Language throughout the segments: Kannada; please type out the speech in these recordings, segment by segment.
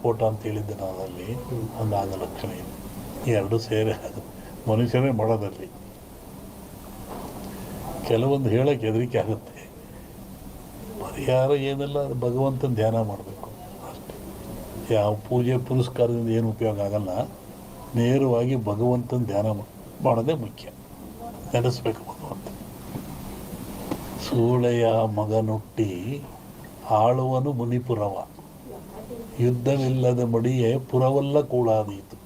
ಫೋಟೋ ಅಂತ ಹೇಳಿದ್ದೆ ನಾನು ಅಲ್ಲಿ ಒಂದು 5 ಲಕ್ಷಣ ಇದೆ. ಎರಡು ಸೇರಿ ಮನುಷ್ಯನೇ ಮಾಡೋದಲ್ಲಿ ಕೆಲವೊಂದು ಹೇಳೋಕ್ಕೆ ಹೆದರಿಕೆ ಆಗುತ್ತೆ. ಪರಿಹಾರ ಏನೆಲ್ಲ ಭಗವಂತನ ಧ್ಯಾನ ಮಾಡಬೇಕು ಅಷ್ಟೇ. ಯಾವ ಪೂಜೆ ಪುರಸ್ಕಾರದಿಂದ ಏನು ಉಪಯೋಗ ಆಗಲ್ಲ. ನೇರವಾಗಿ ಭಗವಂತನ ಧ್ಯಾನ ಮಾಡೋದೇ ಮುಖ್ಯ. ನೆನೆಸ್ಬೇಕು ಭಗವಂತ. ಸೂಳೆಯ ಮಗನುಟ್ಟಿ ಆಳುವನು ಮುನಿಪುರವ, ಯುದ್ಧವಿಲ್ಲದ ಮಡಿಯೇ ಪುರವಲ್ಲ ಕೂಳಾದೀತು.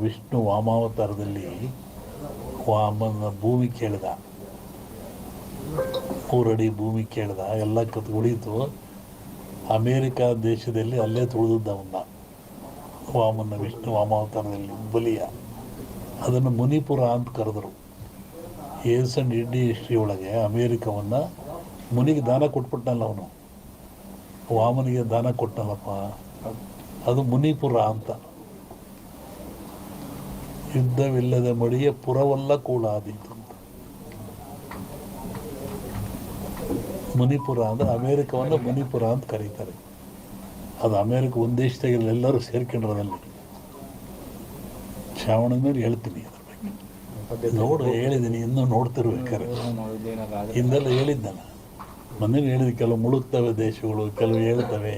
ವಿಷ್ಣು ವಾಮಾವತಾರದಲ್ಲಿ ವಾಮನ ಭೂಮಿ ಕೇಳಿದ, 3 ಅಡಿ ಭೂಮಿ ಕೇಳಿದ, ಎಲ್ಲ ಉಳಿತು. ಅಮೇರಿಕಾ ದೇಶದಲ್ಲಿ ಅಲ್ಲೇ ತುಳಿದವನ್ನ ವಿಷ್ಣು ವಾಮಾವತಾರದಲ್ಲಿ ಬಲಿಯ. ಅದನ್ನು ಮುನಿಪುರ ಅಂತ ಕರೆದರು. ಏನ್ಸಂಡ್ ಇಂಡಿಯನ್ ಹಿಸ್ಟ್ರಿ ಒಳಗೆ ಅಮೇರಿಕವನ್ನು ಮುನಿಗೆ ದಾನ ಕೊಟ್ಬಿಟ್ಟನಲ್ಲ ಅವನು, ವಾಮನಿಗೆ ದಾನ ಕೊಟ್ಟನಲ್ಲಪ್ಪ, ಅದು ಮುನಿಪುರ ಅಂತ. ಯುದ್ಧವಿಲ್ಲದ ಮಡಿಯ ಪುರವಲ್ಲ ಕೂಳಾದೀತು ಅಂತ. ಮುನಿಪುರ ಅಂದರೆ ಅಮೇರಿಕವನ್ನು ಮುನಿಪುರ ಅಂತ ಕರೀತಾರೆ. ಅದು ಅಮೇರಿಕ ಒಂದು ದೇಶದಾಗೆಲ್ಲ ಎಲ್ಲರೂ ಸೇರ್ಕೊಂಡಿರೋದಲ್ಲಿ. ಶ್ರಾವಣ ಮೇಲೆ ಹೇಳ್ತೀನಿ ಅದ್ರ ಬಗ್ಗೆ. ಹೇಳಿದ್ದೀನಿ, ಇನ್ನೂ ನೋಡ್ತಿರ್ಬೇಕಾರೆ. ಹಿಂದೆಲ್ಲ ಹೇಳಿದ್ದಾನ, ಮೊನ್ನೆ ಹೇಳಿದ. ಕೆಲವು ಮುಳುಗ್ತವೆ ದೇಶಗಳು, ಕೆಲವು ಹೇಳ್ತವೆ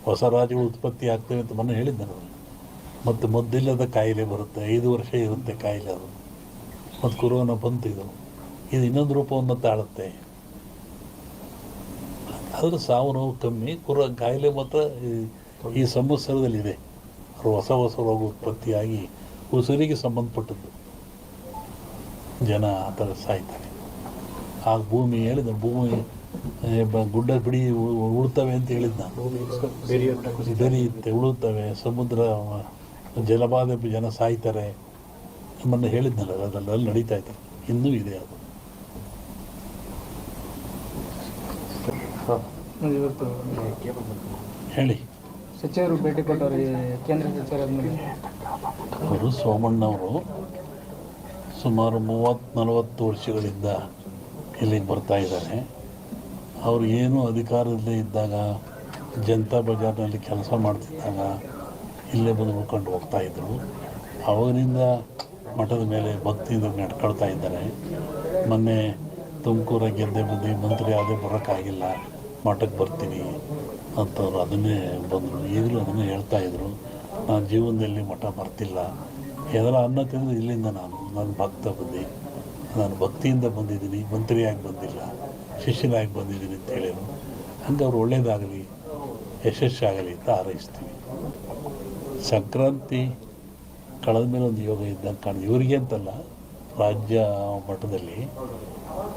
ಹೊಸ ರಾಜ್ಯಗಳು ಉತ್ಪತ್ತಿ ಆಗ್ತವೆ ಅಂತ ಮೊನ್ನೆ ಹೇಳಿದ್ದಾನೆ. ಮತ್ತು ಮದ್ದಿಲ್ಲದ ಕಾಯಿಲೆ ಬರುತ್ತೆ, 5 ವರ್ಷ ಇರುತ್ತೆ ಕಾಯಿಲೆ ಅದು. ಮತ್ತು ಕೊರೋನಾ ಬಂತು. ಇದು ಇನ್ನೊಂದು ರೂಪವನ್ನು ತಾಳುತ್ತೆ. ಆದರೆ ಸಾವು ನೋವು ಕಮ್ಮಿ, ಕಾಯಿಲೆ ಮಾತ್ರ ಈ ಸಂವತ್ಸರದಲ್ಲಿದೆ. ಹೊಸ ರೋಗ ಉತ್ಪತ್ತಿಯಾಗಿ ಉಸಿರಿಗೆ ಸಂಬಂಧಪಟ್ಟದ್ದು. ಜನ ಆ ಥರ ಸಾಯ್ತಾರೆ. ಆಗ ಭೂಮಿ ಹೇಳಿದ, ಭೂಮಿ ಗುಡ್ಡ ಬಿಡಿ ಉಳ್ತವೆ ಅಂತ ಹೇಳಿದ್ದ. ಬೆರೆಯುತ್ತೆ, ಉಳುತ್ತವೆ. ಸಮುದ್ರ ಜಲಬಾಧೆ, ಜನ ಸಾಯ್ತಾರೆ. ನಮ್ಮನ್ನು ಹೇಳಿದ್ನಲ್ಲ, ಅದರಲ್ಲಿ ನಡೀತಾ ಇದ್ದಾರೆ. ಇನ್ನೂ ಇದೆ ಅದು. ಹೇಳಿ. ಸಚಿವರು ಭೇಟಿ ಕೊಟ್ಟವರು ಕೇಂದ್ರ ಸಚಿವರಾದ್ಮೇಲೆ ಅವರು ಸೋಮಣ್ಣವರು ಸುಮಾರು 30-40 ವರ್ಷಗಳಿಂದ ಇಲ್ಲಿಗೆ ಬರ್ತಾ ಇದ್ದಾರೆ. ಅವರು ಏನು ಅಧಿಕಾರದಲ್ಲೇ ಇದ್ದಾಗ, ಜನತಾ ಬಜಾರ್ನಲ್ಲಿ ಕೆಲಸ ಮಾಡ್ತಿದ್ದಾಗ ಇಲ್ಲೇ ಬಂದು ಉಳ್ಕೊಂಡು ಹೋಗ್ತಾಯಿದ್ರು. ಅವಾಗಿನಿಂದ ಮಠದ ಮೇಲೆ ಭಕ್ತಿಯಿಂದ ನಡ್ಕೊಳ್ತಾ ಇದ್ದಾರೆ. ಮೊನ್ನೆ ತುಮಕೂರ ಗೆದ್ದೆ ಬಂದು ಮಂತ್ರಿ ಆದೇ ಬರೋಕ್ಕಾಗಿಲ್ಲ, ಮಠಕ್ಕೆ ಬರ್ತೀನಿ ಅಂತವ್ರು ಅದನ್ನೇ ಬಂದರು. ಈಗಲೂ ಅದನ್ನೇ ಹೇಳ್ತಾಯಿದ್ರು, ನಾನು ಜೀವನದಲ್ಲಿ ಮಠ ಬರ್ತಿಲ್ಲ, ಏನಾರ ಅನ್ನ ತಿಂದು ಇಲ್ಲಿಂದ ನಾನು ಭಕ್ತ ಬಂದು, ನಾನು ಭಕ್ತಿಯಿಂದ ಬಂದಿದ್ದೀನಿ, ಮಂತ್ರಿಯಾಗಿ ಬಂದಿಲ್ಲ, ಶಿಷ್ಯನಾಗಿ ಬಂದಿದ್ದೀನಿ ಅಂತ ಹೇಳಿದರು. ಹಂಗೆ ಅವ್ರು ಒಳ್ಳೇದಾಗಲಿ, ಯಶಸ್ಸಾಗಲಿ ಅಂತ ಹಾರೈಸ್ತೀವಿ. ಸಂಕ್ರಾಂತಿ ಕಳೆದ ಮೇಲೆ ಒಂದು ಯೋಗ ಇದ್ದಂಗೆ ಕಾಣಿದೆ. ಇವರಿಗೆ ಅಂತಲ್ಲ, ರಾಜ್ಯ ಮಟ್ಟದಲ್ಲಿ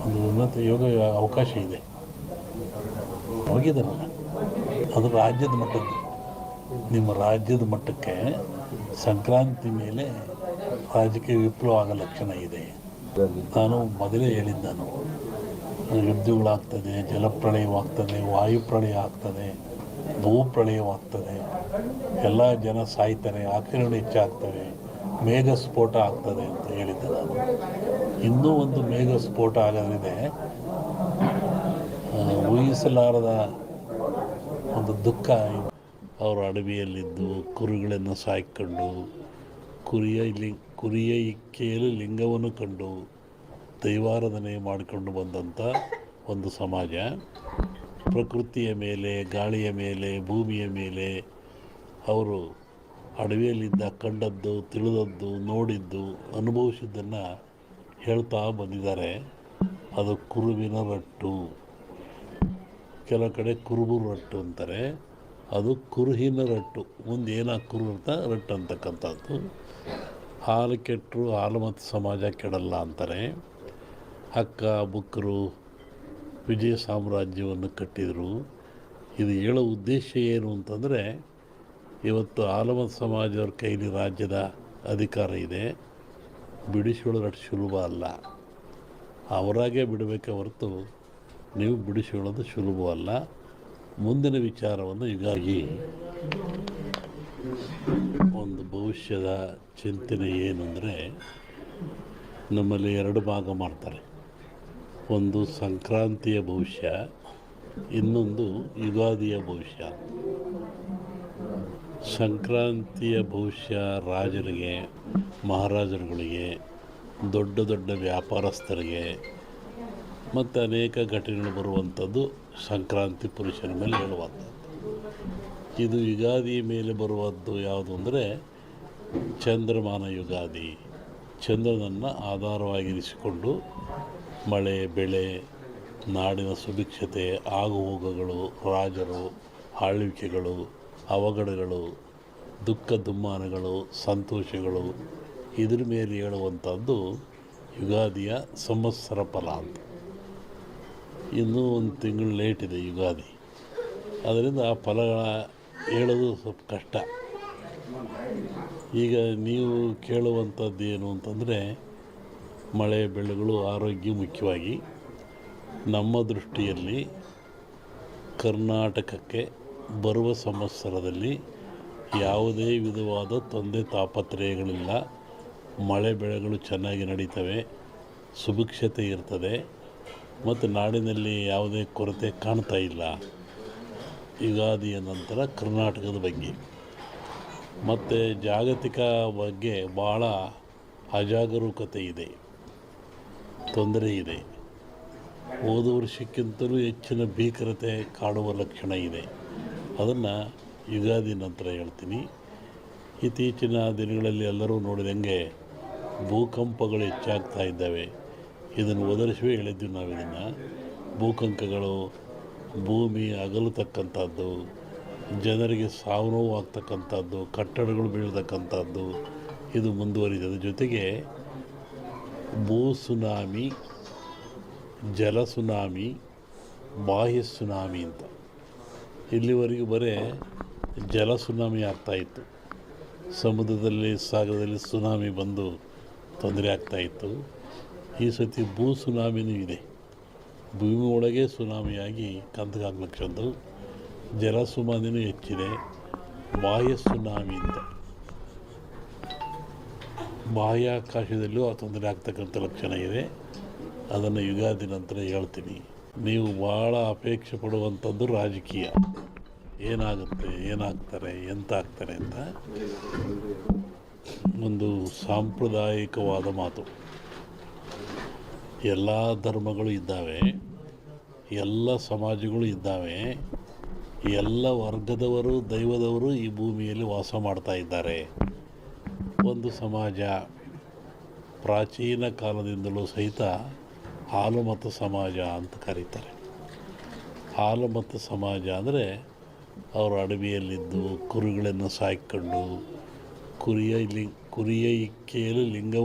ಒಂದು ಉನ್ನತ ಯೋಗ ಅವಕಾಶ ಇದೆ. ಹೋಗಿದ್ದಾರಲ್ಲ, ಅದು ರಾಜ್ಯದ ಮಟ್ಟದ್ದು. ನಿಮ್ಮ ರಾಜ್ಯದ ಮಟ್ಟಕ್ಕೆ ಸಂಕ್ರಾಂತಿ ಮೇಲೆ ರಾಜಕೀಯ ವಿಪ್ಲವ ಆಗೋ ಲಕ್ಷಣ ಇದೆ. ನಾನು ಮೊದಲೇ ಹೇಳಿದ್ದಾನು, ಯುದ್ಧಗಳಾಗ್ತದೆ, ಜಲಪ್ರಳಯವಾಗ್ತದೆ, ವಾಯುಪ್ರಳಯ ಆಗ್ತದೆ, ಭೂಪ್ರಳಯವಾಗ್ತದೆ, ಎಲ್ಲ ಜನ ಸಾಯ್ತಾರೆ, ಆಕ್ರಮಣ ಹೆಚ್ಚಾಗ್ತವೆ, ಮೇಘ ಸ್ಫೋಟ ಆಗ್ತದೆ ಅಂತ ಹೇಳಿದ್ದೆ ನಾನು. ಇನ್ನೂ ಒಂದು ಮೇಘ ಸ್ಫೋಟ ಆಗೋದಿದೆ. ಊಹಿಸಲಾರದ ಒಂದು ದುಃಖ. ಅವರು ಅಡವಿಯಲ್ಲಿದ್ದು ಕುರಿಗಳನ್ನು ಸಾಯ್ಕೊಂಡು, ಕುರಿಯ ಇಕ್ಕೆಯಲ್ಲಿ ಲಿಂಗವನ್ನು ಕಂಡು ದೈವಾರಾಧನೆ ಮಾಡಿಕೊಂಡು ಬಂದಂಥ ಒಂದು ಸಮಾಜ. ಪ್ರಕೃತಿಯ ಮೇಲೆ, ಗಾಳಿಯ ಮೇಲೆ, ಭೂಮಿಯ ಮೇಲೆ ಅವರು ಅಡವಿಯಲ್ಲಿದ್ದ ಕಂಡದ್ದು, ತಿಳಿದದ್ದು, ನೋಡಿದ್ದು, ಅನುಭವಿಸಿದ್ದನ್ನು ಹೇಳ್ತಾ ಬಂದಿದ್ದಾರೆ. ಅದು ಕುರುವಿನ ರಟ್ಟು, ಕೆಲವು ಕಡೆ ಕುರುಬು ರಟ್ಟು ಅಂತಾರೆ. ಅದು ಕುರುಹಿನ ರಟ್ಟು. ಮುಂದೆ ಕುರು ಅಂತ ರಟ್ಟು ಅಂತಕ್ಕಂಥದ್ದು. ಹಾಲು ಕೆಟ್ಟರು ಹಾಲು ಮತ್ತು ಸಮಾಜ ಕೆಡಲ್ಲ ಅಂತಾರೆ. ಹಕ್ಕ ಬುಕ್ಕರು ವಿಜಯ ಸಾಮ್ರಾಜ್ಯವನ್ನು ಕಟ್ಟಿದರು. ಇದು ಹೇಳೋ ಉದ್ದೇಶ ಏನು ಅಂತಂದರೆ, ಇವತ್ತು ಆಲಮತ ಸಮಾಜದವ್ರ ಕೈಲಿ ರಾಜ್ಯದ ಅಧಿಕಾರ ಇದೆ. ಬಿಡಿಸಿಕೊಳ್ಳೋದು ಸುಲಭ ಅಲ್ಲ. ಅವರಾಗೇ ಬಿಡಬೇಕೆ ಹೊರತು ನೀವು ಬಿಡಿಸಿಕೊಳ್ಳೋದು ಸುಲಭವಲ್ಲ. ಮುಂದಿನ ವಿಚಾರವನ್ನು ಹೀಗಾಗಿ ಒಂದು ಭವಿಷ್ಯದ ಚಿಂತನೆ ಏನು ಅಂದರೆ, ನಮ್ಮಲ್ಲಿ 2 ಭಾಗ ಮಾಡ್ತಾರೆ. ಒಂದು ಸಂಕ್ರಾಂತಿಯ ಭವಿಷ್ಯ, ಇನ್ನೊಂದು ಯುಗಾದಿಯ ಭವಿಷ್ಯ. ಸಂಕ್ರಾಂತಿಯ ಭವಿಷ್ಯ ರಾಜರಿಗೆ, ಮಹಾರಾಜರುಗಳಿಗೆ, ದೊಡ್ಡ ದೊಡ್ಡ ವ್ಯಾಪಾರಸ್ಥರಿಗೆ ಮತ್ತು ಅನೇಕ ಘಟನೆಗಳು ಬರುವಂಥದ್ದು ಸಂಕ್ರಾಂತಿ ಪುರುಷನ ಮೇಲೆ ಹೇಳುವಂಥದ್ದು. ಇದು ಯುಗಾದಿ ಮೇಲೆ ಬರುವದ್ದು ಯಾವುದು ಅಂದರೆ ಚಂದ್ರಮಾನ ಯುಗಾದಿ. ಚಂದ್ರನನ್ನು ಆಧಾರವಾಗಿರಿಸಿಕೊಂಡು ಮಳೆ, ಬೆಳೆ, ನಾಡಿನ ಸುಭಿಕ್ಷತೆ, ಆಗುಹೋಗುಗಳು, ರಾಜರು, ಆಳ್ವಿಕೆಗಳು, ಅವಘಡಗಳು, ದುಃಖ ದುಮ್ಮಾನಗಳು, ಸಂತೋಷಗಳು, ಇದ್ರ ಮೇಲೆ ಹೇಳುವಂಥದ್ದು ಯುಗಾದಿಯ ಸಂವತ್ಸರ ಫಲ ಅಂತ. ಇನ್ನೂ ಒಂದು ತಿಂಗಳು ಲೇಟ್ ಇದೆ ಯುಗಾದಿ. ಅದರಿಂದ ಆ ಫಲಗಳ ಹೇಳೋದು ಸ್ವಲ್ಪ ಕಷ್ಟ. ಈಗ ನೀವು ಕೇಳುವಂಥದ್ದು ಏನು ಅಂತಂದರೆ ಮಳೆ ಬೆಳೆಗಳು, ಆರೋಗ್ಯ ಮುಖ್ಯವಾಗಿ. ನಮ್ಮ ದೃಷ್ಟಿಯಲ್ಲಿ ಕರ್ನಾಟಕಕ್ಕೆ ಬರುವ ಸಂವತ್ಸರದಲ್ಲಿ ಯಾವುದೇ ವಿಧವಾದ ತೊಂದರೆ ತಾಪತ್ರಯಗಳಿಲ್ಲ. ಮಳೆ ಬೆಳೆಗಳು ಚೆನ್ನಾಗಿ ನಡೀತವೆ, ಸುಭಿಕ್ಷತೆ ಇರ್ತದೆ ಮತ್ತು ನಾಡಿನಲ್ಲಿ ಯಾವುದೇ ಕೊರತೆ ಕಾಣ್ತಾ ಇಲ್ಲ. ಯುಗಾದಿಯ ನಂತರ ಕರ್ನಾಟಕದ ಬಗ್ಗೆ ಮತ್ತು ಜಾಗತಿಕ ಬಗ್ಗೆ ಭಾಳ ಅಜಾಗರೂಕತೆ ಇದೆ, ತೊಂದರೆ ಇದೆ. ಹೋದ ವರ್ಷಕ್ಕಿಂತಲೂ ಹೆಚ್ಚಿನ ಭೀಕರತೆ ಕಾಡುವ ಲಕ್ಷಣ ಇದೆ. ಅದನ್ನು ಯುಗಾದಿ ನಂತರ ಹೇಳ್ತೀನಿ. ಇತ್ತೀಚಿನ ದಿನಗಳಲ್ಲಿ ಎಲ್ಲರೂ ನೋಡಿದಂಗೆ ಭೂಕಂಪಗಳು ಹೆಚ್ಚಾಗ್ತಾ ಇದ್ದಾವೆ. ಇದನ್ನು ಒದರಿಸುವೆ ಹೇಳಿದ್ವಿ ನಾವು. ಇದನ್ನು ಭೂಕಂಪಗಳು, ಭೂಮಿ ಅಗಲತಕ್ಕಂಥದ್ದು, ಜನರಿಗೆ ಸಾವು ನೋವು ಆಗ್ತಕ್ಕಂಥದ್ದು, ಕಟ್ಟಡಗಳು ಬೀಳ್ತಕ್ಕಂಥದ್ದು ಇದು ಮುಂದುವರಿದ ಜೊತೆಗೆ ಭೂ ಸುನಾಮಿ, ಜಲ ಸುನಾಮಿ, ಬಾಹ್ಯ ಸುನಾಮಿ ಅಂತ. ಇಲ್ಲಿವರೆಗೂ ಬರೀ ಜಲ ಸುನಾಮಿ ಆಗ್ತಾಯಿತ್ತು. ಸಮುದ್ರದಲ್ಲಿ, ಸಾಗರದಲ್ಲಿ ಸುನಾಮಿ ಬಂದು ತೊಂದರೆ ಆಗ್ತಾಯಿತ್ತು. ಈ ಸತಿ ಭೂ ಸುನಾಮಿನೂ ಇದೆ. ಭೂಮಿ ಒಳಗೆ ಸುನಾಮಿಯಾಗಿ ಕಂದಗಾಗ್ಲಕ್ಷದ್ದು. ಜಲ ಸುನಾಮಿನೂ ಹೆಚ್ಚಿದೆ. ಬಾಹ್ಯ ಸುನಾಮಿ ಅಂತ ಬಾಹ್ಯಾಕಾಶದಲ್ಲೂ ಆ ತೊಂದರೆ ಆಗ್ತಕ್ಕಂಥ ಲಕ್ಷಣ ಇದೆ. ಅದನ್ನು ಯುಗಾದಿ ನಂತರ ಹೇಳ್ತೀನಿ. ನೀವು ಭಾಳ ಅಪೇಕ್ಷೆ ಪಡುವಂಥದ್ದು ರಾಜಕೀಯ. ಏನಾಗುತ್ತೆ, ಏನಾಗ್ತಾರೆ, ಎಂತ ಆಗ್ತಾರೆ ಅಂತ ಒಂದು ಸಾಂಪ್ರದಾಯಿಕವಾದ ಮಾತು. ಎಲ್ಲ ಧರ್ಮಗಳು ಇದ್ದಾವೆ, ಎಲ್ಲ ಸಮಾಜಗಳು ಇದ್ದಾವೆ, ಎಲ್ಲ ವರ್ಗದವರು, ದೈವದವರು ಈ ಭೂಮಿಯಲ್ಲಿ ವಾಸ ಮಾಡ್ತಾ ಇದ್ದಾರೆ. ಒಂದು ಸಮಾಜ ಪ್ರಾಚೀನ ಕಾಲದಿಂದಲೂ ಸಹಿತ ಹಾಲುಮತ ಸಮಾಜ ಅಂತ ಕರೀತಾರೆ. ಹಾಲುಮತ ಸಮಾಜ ಅಂದರೆ ಅವರು ಅಡವಿಯಲ್ಲಿದ್ದು ಕುರಿಗಳನ್ನು ಸಾಕಿಕೊಂಡು ಕುರಿಯ ಇಕ್ಕೆಯಲ್ಲಿ ಲಿಂಗವನ್ನು